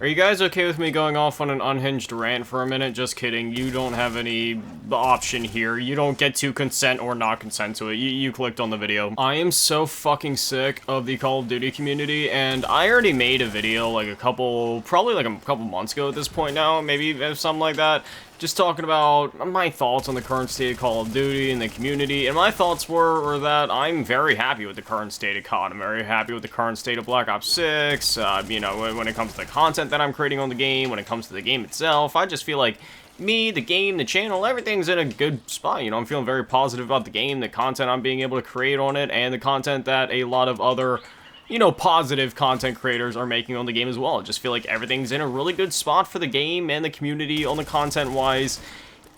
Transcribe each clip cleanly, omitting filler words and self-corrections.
Are you guys okay with me going off on an unhinged rant for a minute? Just kidding, you don't have any option here. You don't get to consent or not consent to it. You clicked on the video. I am so fucking sick of the Call of Duty community, and I already made a video like probably like a couple months ago at this point now, maybe something like that. Just talking about my thoughts on the current state of Call of Duty and the community, and my thoughts were that I'm very happy with the current state of COD. I'm very happy with the current state of Black Ops 6, you know, when it comes to the content that I'm creating on the game, when it comes to the game itself. I just feel like me, the game, the channel, everything's in a good spot. You know, I'm feeling very positive about the game, the content I'm being able to create on it, and the content that a lot of other, you know, positive content creators are making on the game as well. I just feel like everything's in a really good spot for the game and the community on the content-wise.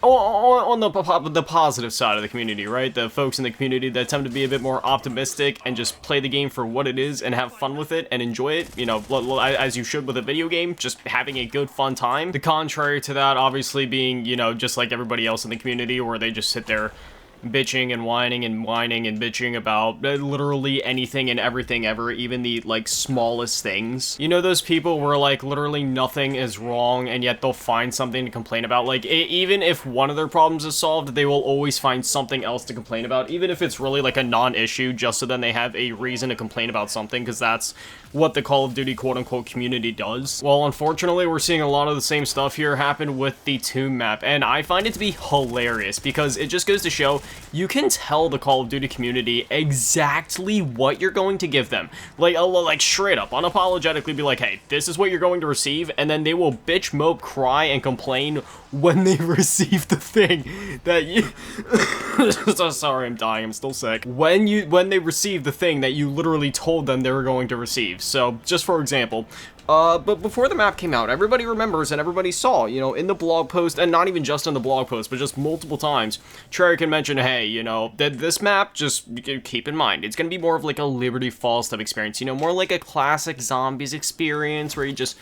On the positive side of the community, right? The folks in the community that tend to be a bit more optimistic and just play the game for what it is and have fun with it and enjoy it, you know, as you should with a video game, just having a good, fun time. The contrary to that, obviously, being, you know, just like everybody else in the community, where they just sit there bitching and whining and bitching about literally anything and everything ever, even the, like, smallest things. You know those people where, like, literally nothing is wrong, and yet they'll find something to complain about? Like, even if one of their problems is solved, they will always find something else to complain about, even if it's really, like, a non-issue, just so then they have a reason to complain about something, because that's what the Call of Duty quote-unquote community does. Well, unfortunately, we're seeing a lot of the same stuff here happen with the Tomb map, and I find it to be hilarious, because it just goes to show you can tell the Call of Duty community exactly what you're going to give them. Like straight up, unapologetically be like, hey, this is what you're going to receive, and then they will bitch, mope, cry, and complain when they receive the thing that you... So sorry, I'm dying, I'm still sick. When they receive the thing that you literally told them they were going to receive. So, just for example, but before the map came out, everybody remembers and everybody saw, you know, in the blog post, and not even just in the blog post, but just multiple times, Treyarch can mention, hey, you know, that this map, just keep in mind, it's gonna be more of like a Liberty Falls type experience, you know, more like a classic zombies experience, where you just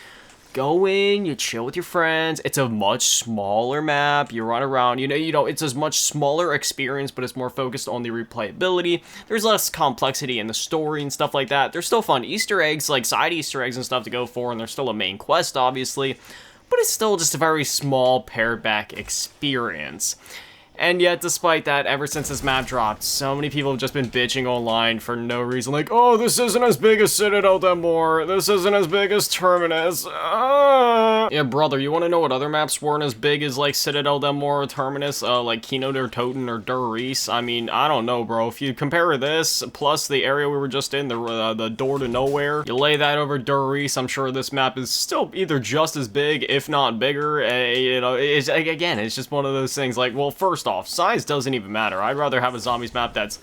go in, you chill with your friends. It's a much smaller map. You run around, you know, it's a much smaller experience, but it's more focused on the replayability. There's less complexity in the story and stuff like that. There's still fun Easter eggs, like side Easter eggs and stuff to go for, and there's still a main quest, obviously, but it's still just a very small pared back experience. And yet, despite that, ever since this map dropped, so many people have just been bitching online for no reason. Like, oh, this isn't as big as Citadel Del More. This isn't as big as Terminus. Yeah, brother, you want to know what other maps weren't as big as, like, Citadel Del More or Terminus? Like Kino der Toten or Der Reese? I mean, I don't know, bro. If you compare this, plus the area we were just in, the Door to Nowhere, you lay that over Der Reese, I'm sure this map is still either just as big, if not bigger. You know, again, it's just one of those things, like, well, first off, size doesn't even matter. I'd rather have a zombies map that's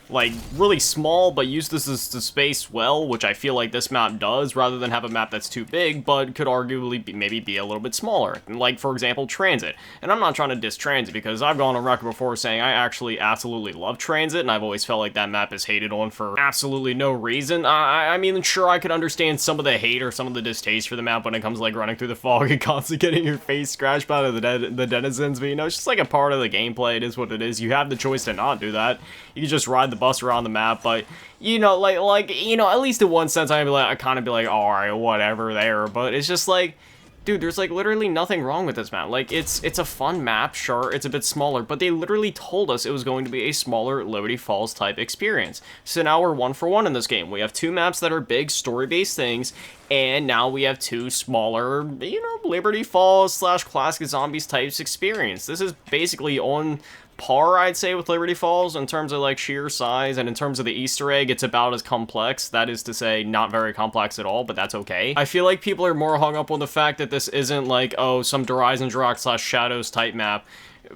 like really small but use this as the space well, which I feel like this map does, rather than have a map that's too big but could arguably maybe be a little bit smaller, like for example Transit. And I'm not trying to diss Transit, because I've gone on record before saying I actually absolutely love Transit, and I've always felt like that map is hated on for absolutely no reason. I mean, sure, I could understand some of the hate or some of the distaste for the map when it comes to like running through the fog and constantly getting your face scratched by the denizens, but you know, it's just like a part of the gameplay. It is what it is. You have the choice to not do that. You can just ride the bus around the map, but you know, like you know, at least in one sense, I kind of be like, all right, whatever there. But it's just like, dude, there's like literally nothing wrong with this map. Like, it's a fun map, sure, it's a bit smaller, but they literally told us it was going to be a smaller Liberty Falls type experience. So now we're 1 for 1 in this game. We have 2 maps that are big story-based things, and now we have 2 smaller, you know, Liberty Falls / classic zombies types experience. This is basically on par, I'd say, with Liberty Falls in terms of like sheer size, and in terms of the Easter egg, it's about as complex. That is to say, not very complex at all, but that's okay. I feel like people are more hung up on the fact that this isn't like, oh, some Horizon Rock / Shadows type map,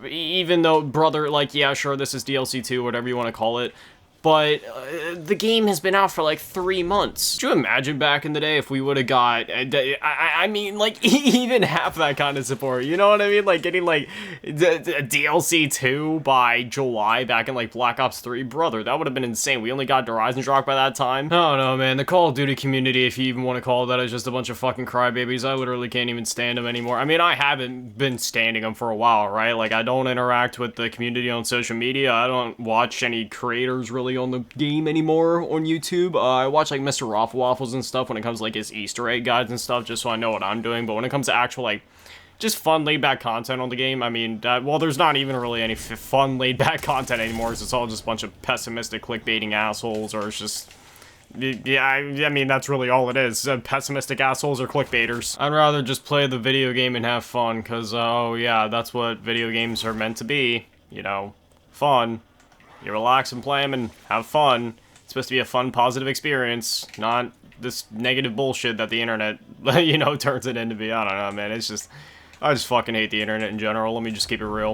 even though, brother, like, yeah, sure, this is DLC 2, whatever you want to call it, but the game has been out for like 3 months. Could you imagine back in the day if we would have got, I mean, like, even half that kind of support, you know what I mean? Like, getting, like, DLC 2 by July back in, like, Black Ops 3, brother, that would have been insane. We only got Horizon Rock by that time. I don't know, man, the Call of Duty community, if you even want to call that, is just a bunch of fucking crybabies. I literally can't even stand them anymore. I mean, I haven't been standing them for a while, right? Like, I don't interact with the community on social media. I don't watch any creators really really on the game anymore on YouTube. I watch like Mr. Waffles and stuff when it comes to like his Easter egg guides and stuff, just so I know what I'm doing. But when it comes to actual like just fun laid-back content on the game, I mean, well, there's not even really any fun laid-back content anymore. It's all just a bunch of pessimistic clickbaiting assholes, or it's just... Yeah, I mean, that's really all it is. Pessimistic assholes or clickbaiters. I'd rather just play the video game and have fun, because, oh yeah, that's what video games are meant to be. You know, fun. You relax and play them and have fun. It's supposed to be a fun, positive experience, not this negative bullshit that the internet, you know, turns it into be. I don't know, man. It's just... I just fucking hate the internet in general. Let me just keep it real.